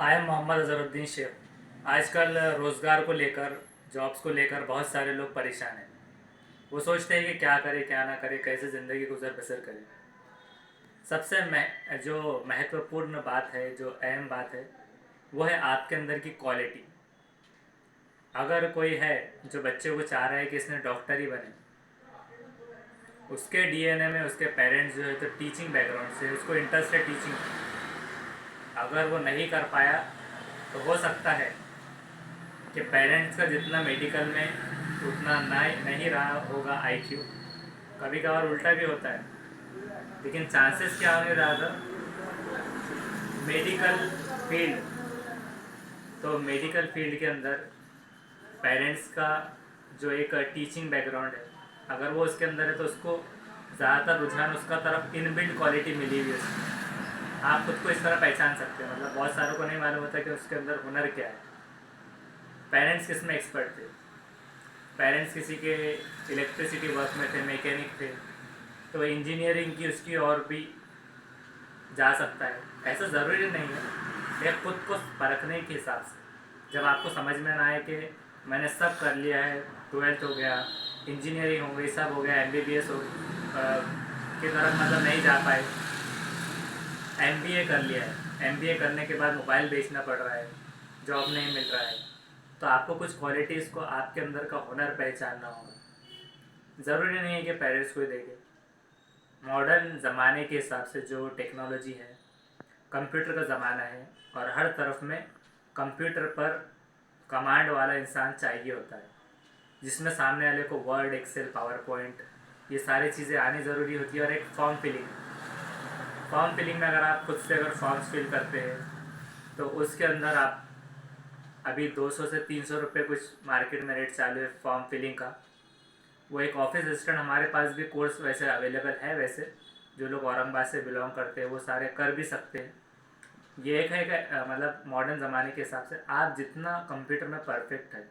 आई am Mohammad Azharuddin Sheikh. आजकल रोज़गार को लेकर, जॉब्स को लेकर बहुत सारे लोग परेशान हैं। वो सोचते हैं कि क्या करें क्या ना करें, कैसे ज़िंदगी गुजर बसर करें। सबसे जो महत्वपूर्ण बात है, जो अहम बात है, वो है आपके अंदर की क्वालिटी। अगर कोई है जो बच्चे को चाह रहा है कि इसने डॉक्टर ही बने, उसके डीएनए में उसके पेरेंट्स जो है तो टीचिंग बैकग्राउंड से, उसको इंटरेस्ट है टीचिंग। अगर वो नहीं कर पाया तो हो सकता है कि पेरेंट्स का जितना मेडिकल में उतना नहीं रहा होगा आईक्यू। कभी कभार उल्टा भी होता है, लेकिन चांसेस क्या होंगे ज़्यादा मेडिकल फील्ड। तो मेडिकल फील्ड के अंदर पेरेंट्स का जो एक टीचिंग बैकग्राउंड है, अगर वो उसके अंदर है तो उसको ज़्यादातर रुझान उसका तरफ इनबिल्ट क्वालिटी मिली हुई है उसमें। आप खुद को इस तरह पहचान सकते हैं। मतलब बहुत सारों को नहीं मालूम होता कि उसके अंदर हुनर क्या है। पेरेंट्स किस में एक्सपर्ट थे, पेरेंट्स किसी के इलेक्ट्रिसिटी वर्क में थे, मैकेनिक थे, तो इंजीनियरिंग की उसकी और भी जा सकता है। ऐसा ज़रूरी नहीं है। लेकिन खुद को परखने के हिसाब से जब आपको समझ में ना आए कि मैंने सब कर लिया है, 12th हो गया, इंजीनियरिंग हो गई, सब हो गया, एमबीबीएस हो की तरफ मतलब नहीं जा पाए, एमबीए कर लिया है, एमबीए करने के बाद मोबाइल बेचना पड़ रहा है, जॉब नहीं मिल रहा है, तो आपको कुछ क्वालिटीज़ को, आपके अंदर का हुनर पहचानना होगा। ज़रूरी नहीं है कि पेरेंट्स को ही देखे। मॉडर्न ज़माने के हिसाब से जो टेक्नोलॉजी है, कंप्यूटर का ज़माना है और हर तरफ में कंप्यूटर पर कमांड वाला इंसान चाहिए होता है, जिसमें सामने वाले को वर्ड, एक्सेल, पावर पॉइंट, ये सारी चीज़ें आनी ज़रूरी होती है। और एक फॉर्म फिलिंग में अगर आप खुद से अगर फॉर्म्स फिल करते हैं तो उसके अंदर आप अभी 200 से 300 रुपये कुछ मार्केट में रेट चालू है फॉर्म फिलिंग का। वो एक ऑफिस असिस्टेंट, हमारे पास भी कोर्स वैसे अवेलेबल है। वैसे जो लोग औरंगाबाद से बिलोंग करते हैं वो सारे कर भी सकते हैं। ये एक है कि मतलब मॉडर्न ज़माने के हिसाब से आप जितना कंप्यूटर में परफेक्ट है,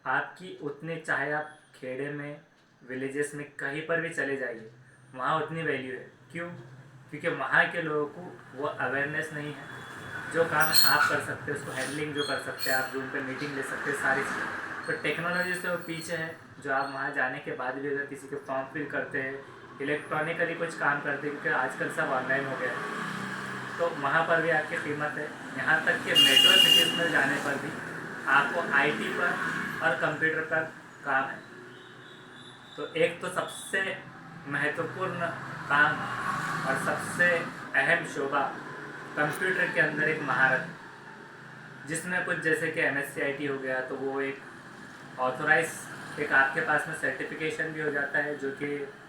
आपकी उतनी, चाहे आप खेड़े में, विलेजेस में, कहीं पर भी चले जाइए, वहाँ उतनी वैल्यू है। क्यों? क्योंकि वहाँ के लोगों को वो अवेयरनेस नहीं है। जो काम आप कर सकते हैं, उसको हैंडलिंग जो कर सकते हैं, आप जूम पे मीटिंग ले सकते हैं, सारी चीज़ें, तो टेक्नोलॉजी से वो पीछे है। जो आप वहाँ जाने के बाद भी अगर किसी के फॉर्म फिल करते हैं, इलेक्ट्रॉनिकली कुछ काम करते हैं, क्योंकि आजकल सब ऑनलाइन हो गया है, तो वहाँ पर भी आपकी कीमत है। यहाँ तक कि मेट्रो सिटीज़ में जाने पर भी आपको आईटी पर और कंप्यूटर पर काम है। तो एक तो सबसे महत्वपूर्ण काम और सबसे अहम शोभा कंप्यूटर के अंदर एक महारत, जिसमें कुछ जैसे कि MSc IT हो गया, तो वो एक ऑथोराइज, एक आपके पास में सर्टिफिकेशन भी हो जाता है, जो कि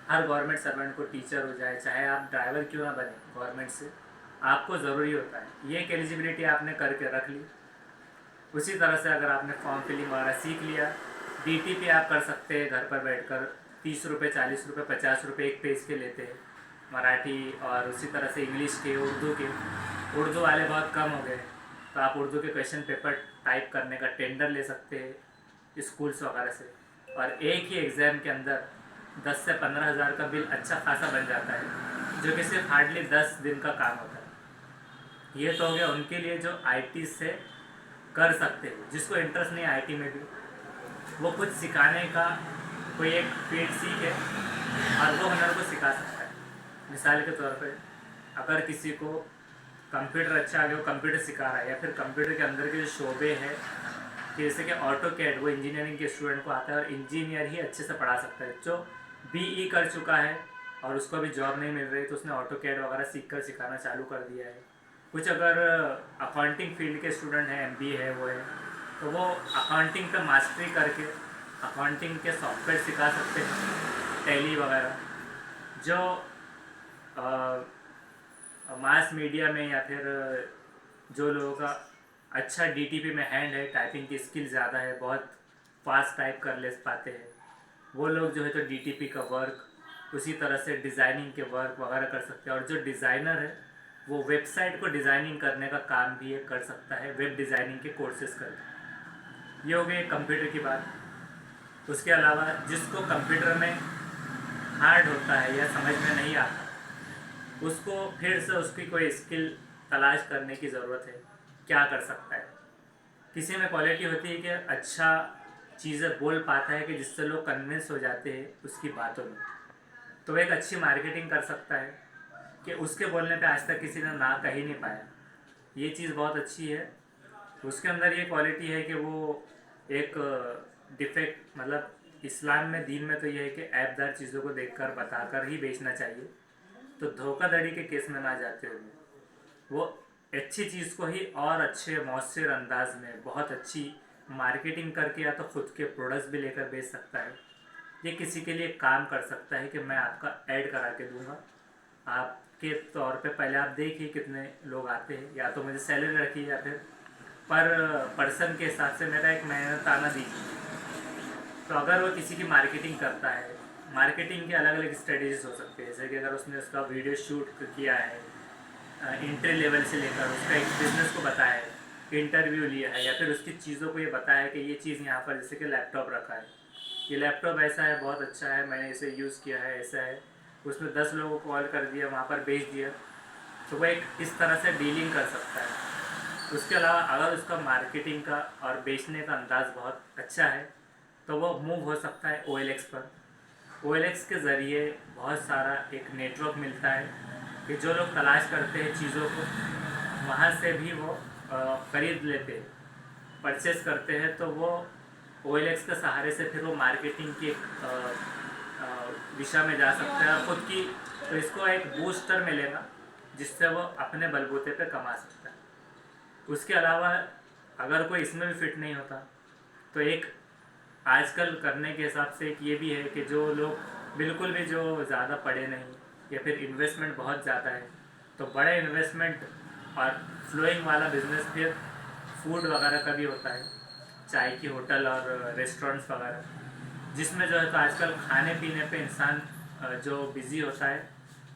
हर गवर्नमेंट सर्वेंट को, टीचर हो जाए, चाहे आप ड्राइवर क्यों ना बने, गवर्नमेंट से आपको ज़रूरी होता है। ये एक एलिजिबिलिटी आपने करके रख ली। उसी तरह से अगर आपने फॉर्म फिलिंग वगैरह सीख लिया, DTP आप कर सकते हैं घर पर बैठकर। 30 रुपये, 40 रुपये, 50 रुपये एक पेज के लेते हैं मराठी, और उसी तरह से इंग्लिश के, उर्दू के। उर्दू वाले बहुत कम हो गए, तो आप उर्दू के क्वेश्चन पेपर टाइप करने का टेंडर ले सकते हैं स्कूल्स वगैरह से, और एक ही एग्ज़ाम के अंदर 10 से 15 हज़ार का बिल अच्छा खासा बन जाता है, जो कि सिर्फ हार्डली 10 दिन का काम होता है। ये तो हो गया उनके लिए जो IT से कर सकते हैं। जिसको इंटरेस्ट नहीं IT में भी, वो कुछ सिखाने का कोई एक फील्ड सीखे और वो हुनर को सिखा सकता है। मिसाल के तौर पे अगर किसी को कंप्यूटर अच्छा आ गया, वो कंप्यूटर सिखा रहा है, या फिर कंप्यूटर के अंदर के जो शोबे हैं, कि जैसे कि ऑटोकैड, वो इंजीनियरिंग के स्टूडेंट को आता है और इंजीनियर ही अच्छे से पढ़ा सकता है। जो BE कर चुका है और उसको अभी जॉब नहीं मिल रही, तो उसने ऑटोकैड वगैरह सीख कर सिखाना चालू कर दिया है। कुछ अगर अकाउंटिंग फील्ड के स्टूडेंट हैं, MBA है वो है, तो वो अकाउंटिंग पे मास्टरी करके अकाउंटिंग के सॉफ्टवेयर सिखा सकते हैं, टैली वगैरह। जो मास मीडिया में, या फिर जो लोगों का अच्छा DTP में हैंड है, टाइपिंग की स्किल ज़्यादा है, बहुत फास्ट टाइप कर ले पाते हैं, वो लोग जो है तो DTP का वर्क, उसी तरह से डिज़ाइनिंग के वर्क वगैरह कर सकते हैं। और जो डिज़ाइनर है वो वेबसाइट को डिज़ाइनिंग करने का काम भी ये कर सकता है, वेब डिज़ाइनिंग के कोर्सेज करके। ये हो गई कंप्यूटर की बात। उसके अलावा जिसको कंप्यूटर में हार्ड होता है या समझ में नहीं आता, उसको फिर से उसकी कोई स्किल तलाश करने की ज़रूरत है। क्या कर सकता है। किसी में क्वालिटी होती है कि अच्छा चीज़ें बोल पाता है कि जिससे लोग कन्विंस हो जाते हैं उसकी बातों में, तो वो एक अच्छी मार्केटिंग कर सकता है कि उसके बोलने पे आज तक किसी ने ना कह ही नहीं पाया। ये चीज़ बहुत अच्छी है। उसके अंदर ये क्वालिटी है कि वो एक डिफेक्ट, मतलब इस्लाम में, दीन में तो ये है कि ऐबदार चीज़ों को देखकर बताकर ही बेचना चाहिए, तो धोखाधड़ी के केस में ना जाते हुए वो अच्छी चीज़ को ही और अच्छे मौसर अंदाज में बहुत अच्छी मार्केटिंग करके या तो खुद के प्रोडक्ट्स भी लेकर बेच सकता है। ये किसी के लिए काम कर सकता है कि मैं आपका ऐड करा के दूंगा, आपके तौर पे पहले आप देखिए कितने लोग आते हैं, या तो मुझे सैलरी रखिए या फिर पर पर्सन के हिसाब से मेरा एक मेहनताना दीजिए। तो अगर वो किसी की मार्केटिंग करता है, मार्केटिंग के अलग अलग स्ट्रेटेजीज हो सकते हैं, जैसे कि अगर उसने उसका वीडियो शूट किया है, इंट्री लेवल से लेकर उसका एक बिजनेस को बताया है, इंटरव्यू लिया है, या फिर उसकी चीज़ों को ये बताया है कि ये चीज़ यहाँ पर, जैसे कि लैपटॉप रखा है, ये लैपटॉप ऐसा है, बहुत अच्छा है, मैंने इसे यूज़ किया है, ऐसा है, उसने 10 लोगों को कॉल कर दिया, वहाँ पर भेज दिया, तो वो एक इस तरह से डीलिंग कर सकता है। उसके अलावा अगर उसका मार्केटिंग का और बेचने का अंदाज़ बहुत अच्छा है तो वो मूव हो सकता है OLX पर। OLX के ज़रिए बहुत सारा एक नेटवर्क मिलता है कि जो लोग तलाश करते हैं चीज़ों को, वहाँ से भी वो ख़रीद लेते हैं, परचेस करते हैं, तो वो OLX के सहारे से फिर वो मार्केटिंग की एक दिशा में जा सकता है खुद की, तो इसको एक बूस्टर मिलेगा जिससे वो अपने बलबूते पे कमा सकता है। उसके अलावा अगर कोई इसमें भी फिट नहीं होता तो एक आजकल करने के हिसाब से एक ये भी है कि जो लोग बिल्कुल भी जो ज़्यादा पढ़े नहीं या फिर इन्वेस्टमेंट बहुत ज़्यादा है, तो बड़े इन्वेस्टमेंट और फ्लोइंग वाला बिजनेस फिर फूड वगैरह का भी होता है, चाय की होटल और रेस्टोरेंट्स वगैरह, जिसमें जो है तो आजकल खाने पीने पे इंसान जो बिज़ी होता है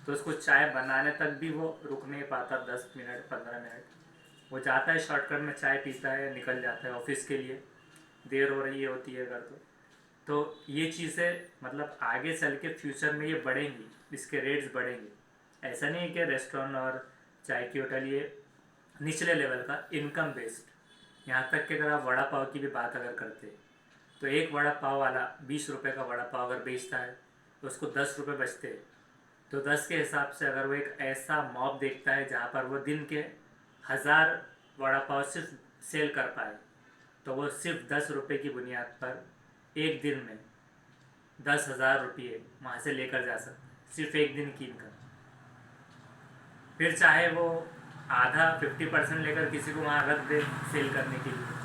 तो उसको चाय बनाने तक भी वो रुक नहीं पाता, 10 मिनट 15 मिनट वो जाता है शॉर्टकट में चाय पीता है, निकल जाता है ऑफिस के लिए, देर हो रही होती है अगर तो ये चीज़ें मतलब आगे चल के फ्यूचर में ये बढ़ेंगी, इसके रेट्स बढ़ेंगे। ऐसा नहीं है कि रेस्टोरेंट और चाय की होटल ये निचले लेवल का इनकम बेस्ड, यहाँ तक कि अगर आप वड़ा पाव की भी बात अगर करते हैं तो एक वड़ा पाव वाला 20 रुपये का वड़ा पाव अगर बेचता है तो उसको 10 रुपये बचते हैं, तो 10 के हिसाब से अगर वो एक ऐसा मॉब देखता है जहाँ पर वो दिन के 1000 वड़ा पाव सिर्फ सेल कर पाए, तो वो सिर्फ 10 रुपये की बुनियाद पर एक दिन में 10,000 रुपये वहाँ से लेकर जा सकते, सिर्फ एक दिन की इनकम। फिर चाहे वो आधा 50% लेकर किसी को वहाँ रख दे सेल करने के लिए,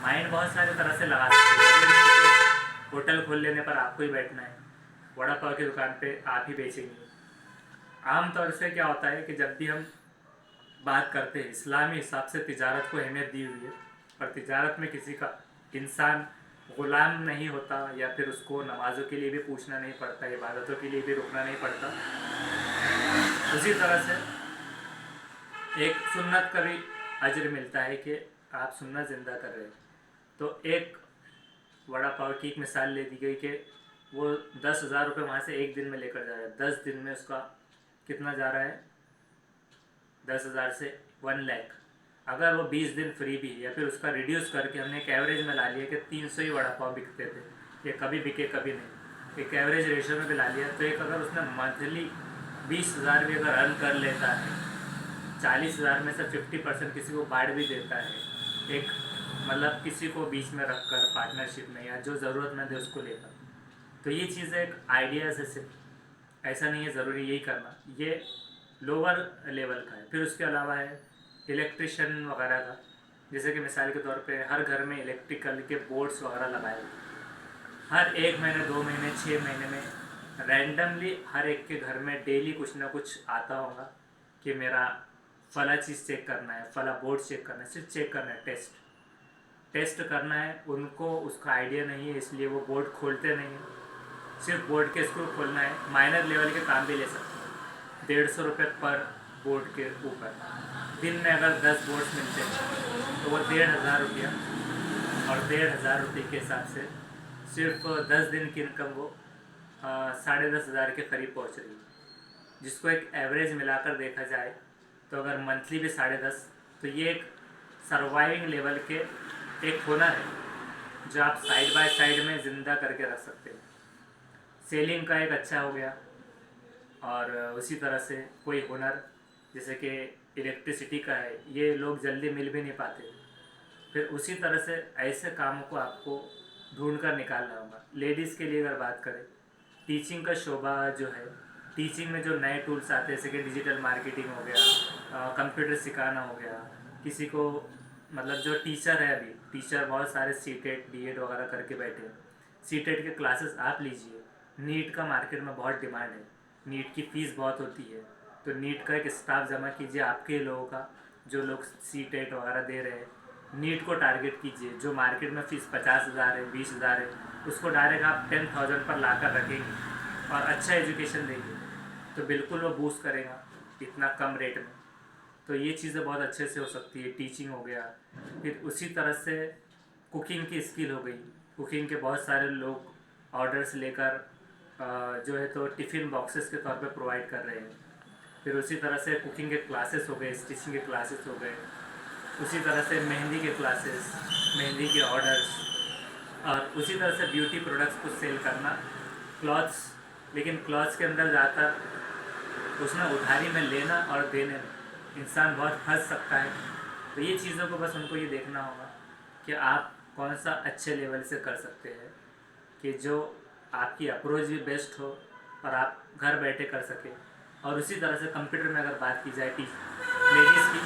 माइंड बहुत सारे तरह से लगा सकते हैं। होटल खोल लेने पर आपको ही बैठना है, वड़ा पाव की दुकान पे आप ही बेचेंगे। आमतौर से क्या होता है कि जब भी हम बात करते हैं, इस्लामी हिसाब से तिजारत को अहमियत दी हुई है, पर तिजारत में किसी का इंसान ग़ुलाम नहीं होता, या फिर उसको नमाज़ों के लिए भी पूछना नहीं पड़ता, इबादतों के लिए भी रुकना नहीं पड़ता। उसी तरह से एक सुन्नत का भी अजर मिलता है कि आप सुन्नत ज़िंदा कर रहे हैं। तो एक वड़ा पाव की एक मिसाल ले दी गई कि वो 10,000 रुपये वहाँ से एक दिन में लेकर जा रहा है, 10 दिन में उसका कितना जा रहा है, 10,000 से 1 लाख। अगर वो 20 दिन फ्री भी है या फिर उसका रिड्यूस करके हमने एक एवरेज में ला लिया कि 300 ही वड़ा पाव बिकते थे, ये कभी बिके कभी नहीं, एक एवरेज रेशो में भी ला लिया, तो एक अगर उसने मंथली 20,000 भी अगर अर्न कर लेता है, 40,000 में से 50% किसी को बांट भी देता है, एक मतलब किसी को बीच में रख कर पार्टनरशिप में, या जो ज़रूरतमंद है उसको लेकर, तो ये चीज़ें एक आइडिया से सिर्फ, ऐसा नहीं है ज़रूरी यही करना, ये लोअर लेवल का है। फिर उसके अलावा है इलेक्ट्रिशियन वगैरह का, जैसे कि मिसाल के तौर पे हर घर में इलेक्ट्रिकल के बोर्ड्स वगैरह लगाए, हर 1 महीने 2 महीने 6 महीने में रैंडमली हर एक के घर में डेली कुछ ना कुछ आता होगा कि मेरा फला चीज़ चेक करना है, फला बोर्ड चेक करना है, सिर्फ चेक करना है, टेस्ट करना है। उनको उसका आइडिया नहीं है इसलिए वो बोर्ड खोलते नहीं हैं, सिर्फ बोर्ड के स्क्रू खोलना है। माइनर लेवल के काम भी ले सकते हैं, 150 रुपये पर बोर्ड के ऊपर। दिन में अगर 10 बोर्ड्स मिलते हैं तो वो 1,500 रुपया, और 1,500 रुपये के हिसाब से सिर्फ 10 दिन की इनकम वो 10,500 के करीब पहुँच रही है, जिसको एक एवरेज मिलाकर देखा जाए तो अगर मंथली भी 10.5, तो ये एक सर्वाइविंग लेवल के एक हुनर है जो आप साइड बाय साइड में ज़िंदा करके रख सकते हो। सेलिंग का एक अच्छा हो गया, और उसी तरह से कोई हुनर जैसे कि इलेक्ट्रिसिटी का है, ये लोग जल्दी मिल भी नहीं पाते। फिर उसी तरह से ऐसे कामों को आपको ढूंढ कर निकालना होगा। लेडीज़ के लिए अगर बात करें, टीचिंग का शोभा जो है, टीचिंग में जो नए टूल्स आते हैं जैसे कि डिजिटल मार्केटिंग हो गया, कंप्यूटर सिखाना हो गया, किसी को मतलब जो टीचर है, अभी टीचर बहुत सारे सीटेट डीएड वगैरह करके बैठे हैं। सीटेट के क्लासेस आप लीजिए। नीट का मार्केट में बहुत डिमांड है, नीट की फ़ीस बहुत होती है, तो नीट का एक स्टाफ जमा कीजिए आपके लोगों का, जो लोग सीटेट वगैरह दे रहे हैं। नीट को टारगेट कीजिए, जो मार्केट में फ़ीस 50,000 है, 20,000 है, उसको डायरेक्ट आप 10,000 पर ला कर रखेंगे और अच्छा एजुकेशन देंगे तो बिल्कुल वो बूस्ट करेगा इतना कम रेट में। तो ये चीज़ें बहुत अच्छे से हो सकती है। टीचिंग हो गया, फिर उसी तरह से कुकिंग की स्किल हो गई। कुकिंग के बहुत सारे लोग ऑर्डर्स लेकर जो है तो टिफ़िन बॉक्सेस के तौर पे प्रोवाइड कर रहे हैं। फिर उसी तरह से कुकिंग के क्लासेस हो गए, स्टिचिंग के क्लासेस हो गए, उसी तरह से मेहंदी के क्लासेस, मेहंदी के ऑर्डर्स, और उसी तरह से ब्यूटी प्रोडक्ट्स को सेल करना, क्लॉथ्स। लेकिन क्लॉथ्स के अंदर ज़्यादातर उसमें उधारी में लेना और देने में इंसान बहुत फंस सकता है। तो ये चीज़ों को बस उनको ये देखना होगा कि आप कौन सा अच्छे लेवल से कर सकते हैं कि जो आपकी अप्रोच भी बेस्ट हो और आप घर बैठे कर सकें। और उसी तरह से कंप्यूटर में अगर बात की जाए लेडीज़ की,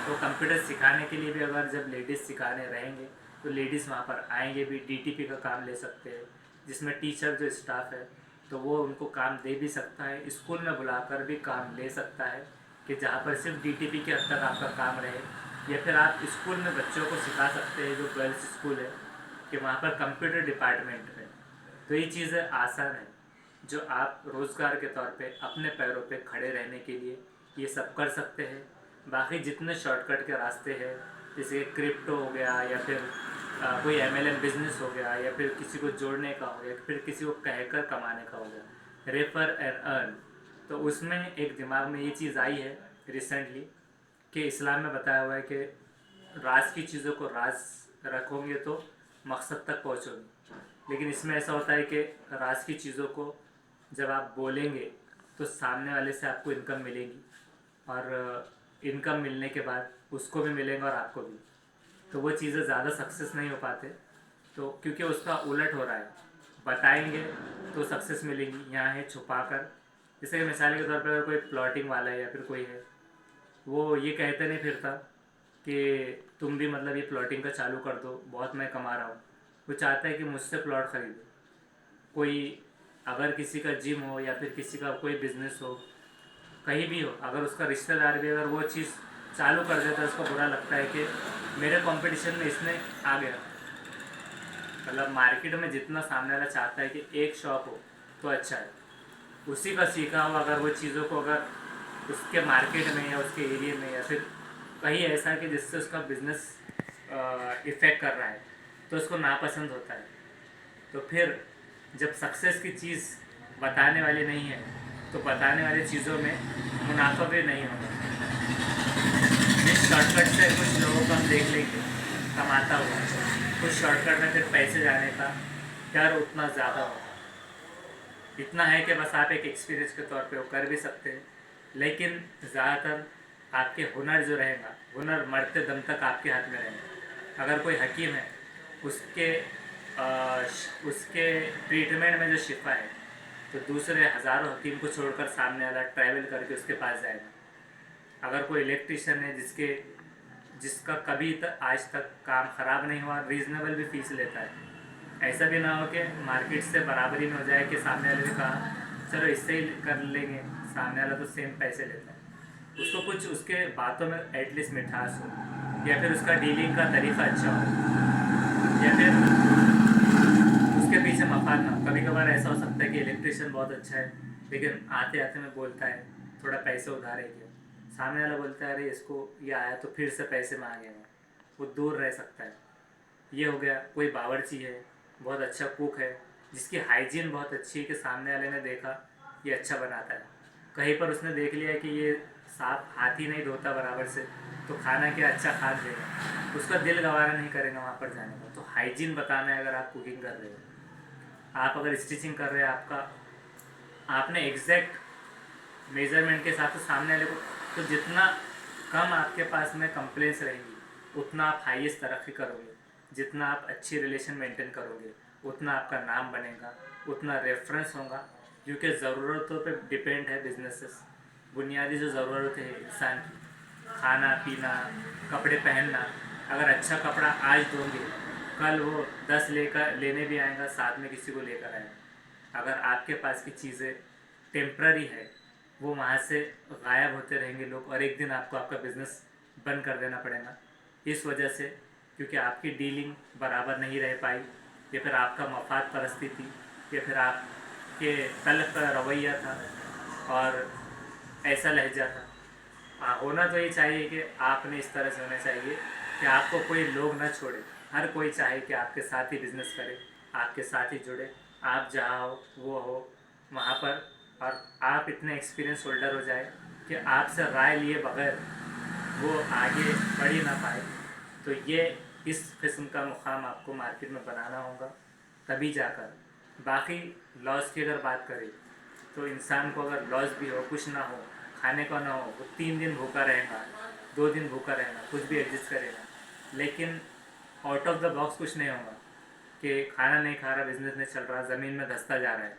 तो कंप्यूटर सिखाने के लिए भी अगर जब लेडीज़ सिखाने रहेंगे तो लेडीज़ वहाँ पर आएंगे भी, डीटीपी का काम ले सकते हैं, जिसमें टीचर जो स्टाफ है तो वो उनको काम दे भी सकता है, स्कूल में बुलाकर भी काम ले सकता है कि जहाँ पर सिर्फ डीटीपी के हद तक आपका काम रहे। या फिर आप स्कूल में बच्चों को सिखा सकते हैं, जो गर्ल्स स्कूल है, कि वहाँ पर कंप्यूटर डिपार्टमेंट है। तो ये चीज़ें आसान है जो आप रोज़गार के तौर पे अपने पैरों पे खड़े रहने के लिए ये सब कर सकते हैं। बाकी जितने शॉर्टकट के रास्ते हैं, जैसे क्रिप्टो हो गया, या फिर कोई एमएलएम बिजनेस हो गया, या फिर किसी को जोड़ने का हो गया, फिर किसी को कहकर कमाने का हो गया, रेफर एंड अर्न, तो उसमें एक दिमाग में ये चीज़ आई है रिसेंटली कि इस्लाम में बताया हुआ है कि राज की चीज़ों को राज रखोगे तो मकसद तक पहुँचोगे। लेकिन इसमें ऐसा होता है कि राज की चीज़ों को जब आप बोलेंगे तो सामने वाले से आपको इनकम मिलेगी, और इनकम मिलने के बाद उसको भी मिलेगा और आपको भी, तो वो चीज़ें ज़्यादा सक्सेस नहीं हो पाते। तो क्योंकि उसका उलट हो रहा है, बताएंगे तो सक्सेस मिलेगी, यहाँ है छुपा कर। जैसे कि मिसाल के तौर पर अगर कोई प्लॉटिंग वाला है या फिर कोई है, वो ये कहते नहीं फिरता कि तुम भी मतलब ये प्लॉटिंग का चालू कर दो, बहुत मैं कमा रहा हूँ। वो चाहता है कि मुझसे प्लॉट खरीदो। कोई अगर किसी का जिम हो या फिर किसी का कोई बिजनेस हो, कहीं भी हो, अगर उसका रिश्तेदार भी अगर वो चीज़ चालू कर देता है, उसको बुरा लगता है कि मेरे कंपटीशन में इसने आ गया। मतलब मार्केट में जितना सामने वाला चाहता है कि एक शॉप हो तो अच्छा है, उसी का सीखा हो अगर वो चीज़ों को अगर उसके मार्केट में या उसके एरिया में या फिर कहीं ऐसा है कि जिससे उसका बिजनेस इफ़ेक्ट कर रहा है, तो उसको नापसंद होता है। तो फिर जब सक्सेस की चीज़ बताने वाली नहीं है तो बताने वाली चीज़ों में मुनाफा भी नहीं होगा। इस शॉर्टकट से कुछ लोगों को हम देख लेंगे कमाता हुआ, कुछ शॉर्टकट में फिर पैसे जाने का डर उतना ज़्यादा होगा। इतना है कि बस आप एक एक्सपीरियंस के तौर पे वो कर भी सकते हैं, लेकिन ज़्यादातर आपके हुनर जो रहेगा, हुनर मरते दम तक आपके हाथ में रहेगा। अगर कोई हकीम है, उसके उसके ट्रीटमेंट में जो शिफा है, तो दूसरे हज़ारों हकीम को छोड़कर सामने वाला ट्रैवल करके उसके पास जाएगा। अगर कोई इलेक्ट्रिशियन है जिसका कभी आज तक काम ख़राब नहीं हुआ, रीज़नेबल भी फीस लेता है। ऐसा भी ना हो कि मार्केट से बराबरी में हो जाए कि सामने वाले ने कहा चलो इससे ही कर लेंगे, सामने वाला तो सेम पैसे लेता है। उसको कुछ उसके बातों में एटलीस्ट मिठास हो, या फिर उसका डीलिंग का तरीका अच्छा हो, या फिर उसके पीछे मफाद ना हो। कभी कभार ऐसा हो सकता है कि इलेक्ट्रिशियन बहुत अच्छा है, लेकिन आते आते में बोलता है थोड़ा पैसे उधार है क्या, सामने वाला बोलता है अरे इसको ये आया तो फिर से पैसे मांगेगा, वो दूर रह सकता है। ये हो गया। कोई बावर्ची है, बहुत अच्छा कुक है, जिसकी हाइजीन बहुत अच्छी है कि सामने वाले ने देखा ये अच्छा बनाता है, कहीं पर उसने देख लिया कि ये साफ हाथ ही नहीं धोता बराबर से तो खाना क्या अच्छा खा देगा, उसका दिल गवारा नहीं करेगा वहाँ पर जाने का। तो हाइजीन बताना है अगर आप कुकिंग कर रहे हो, आप अगर स्टिचिंग कर रहे हैं, आपने एग्जैक्ट मेजरमेंट के साथ तो सामने वाले को, तो जितना कम आपके पास में कंप्लेंट्स रहेंगी उतना आप हाईएस्ट तरक्की करोगे, जितना आप अच्छी रिलेशन मेंटेन करोगे उतना आपका नाम बनेगा, उतना रेफरेंस होगा। क्योंकि ज़रूरतों पे डिपेंड है बिजनेसेस। बुनियादी जो ज़रूरत है इंसान की, खाना पीना, कपड़े पहनना, अगर अच्छा कपड़ा आज दोगे कल वो 10 लेने भी आएगा, साथ में किसी को लेकर आएगा। अगर आपके पास की चीज़ें टेम्प्ररी है, वो वहाँ से गायब होते रहेंगे लोग, और एक दिन आपको आपका बिज़नेस बंद कर देना पड़ेगा इस वजह से, क्योंकि आपकी डीलिंग बराबर नहीं रह पाई, या फिर आपका मफाद परस्ती थी, या फिर आपके तलब का रवैया था और ऐसा लहजा था। होना तो ये चाहिए कि आपने इस तरह से होना चाहिए कि आपको कोई लोग ना छोड़े, हर कोई चाहे कि आपके साथ ही बिज़नेस करे, आपके साथ ही जुड़े, आप जहाँ हो वो हो वहाँ पर, और आप इतने एक्सपीरियंस होल्डर हो जाए कि आपसे राय लिए बगैर वो आगे बढ़ ही ना पाए। तो ये इस किस्म का मुकाम आपको मार्केट में बनाना होगा, तभी जाकर। बाकी लॉस की अगर बात करें तो इंसान को अगर लॉस भी हो, कुछ ना हो, खाने का ना हो, वो 3 दिन भूखा रहेगा, 2 दिन भूखा रहेगा, कुछ भी एडजस्ट करेगा, लेकिन आउट ऑफ द बॉक्स कुछ नहीं होगा कि खाना नहीं खा रहा, बिजनेस नहीं चल रहा, ज़मीन में धंसता जा रहा है,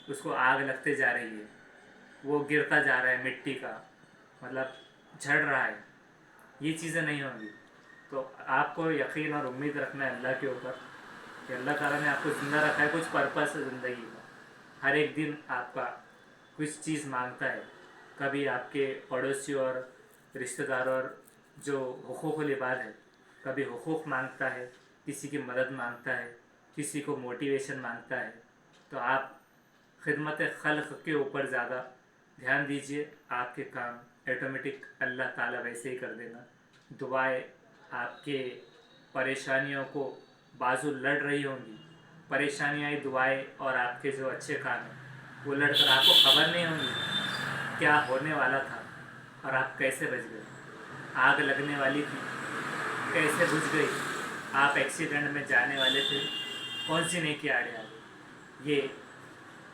उसको आग लगते जा रही है, वो गिरता जा रहा है, मिट्टी का मतलब झड़ रहा है, ये चीज़ें नहीं होंगी। तो आपको यकीन और उम्मीद रखना है अल्लाह के ऊपर कि अल्लाह ताला ने आपको ज़िंदा रखा है, कुछ पर्पस है ज़िंदगी का। हर एक दिन आपका कुछ चीज़ मांगता है, कभी आपके पड़ोसी और रिश्तेदार और जो हुकूकुल इबाद है, कभी हुकूक मांगता है, किसी की मदद मांगता है, किसी को मोटिवेशन मांगता है। तो आप खिदमत खल्क़ के ऊपर ज़्यादा ध्यान दीजिए, आपके काम ऑटोमेटिक अल्लाह ताला वैसे ही कर देना। दुआएं आपके परेशानियों को बाजू लड़ रही होंगी, परेशानियाँ दुआएं और आपके जो अच्छे काम हैं वो लड़कर आपको खबर नहीं होगी क्या होने वाला था और आप कैसे बच गए। आग लगने वाली थी, कैसे बुझ गई। आप एक्सीडेंट में जाने वाले थे, कौन सी नेकी आड़े आ गई, ये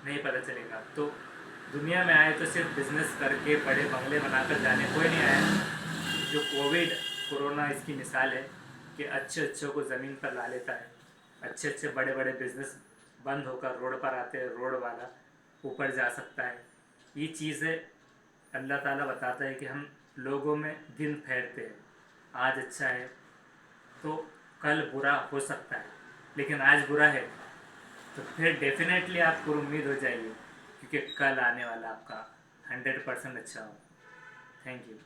नहीं पता चलेगा। तो दुनिया में आए तो सिर्फ बिजनेस करके बड़े बंगले बनाकर जाने कोई नहीं आया। जो कोरोना इसकी मिसाल है कि अच्छे अच्छों को ज़मीन पर ला लेता है, अच्छे अच्छे बड़े बड़े बिजनेस बंद होकर रोड पर आते हैं, रोड वाला ऊपर जा सकता है। ये चीज़ें अल्लाह ताला बताता है कि हम लोगों में दिन फेरते हैं, आज अच्छा है तो कल बुरा हो सकता है, लेकिन आज बुरा है तो फिर डेफिनेटली आप उम्मीद हो जाइए, क्योंकि कल आने वाला आपका 100% अच्छा हो। Thank you.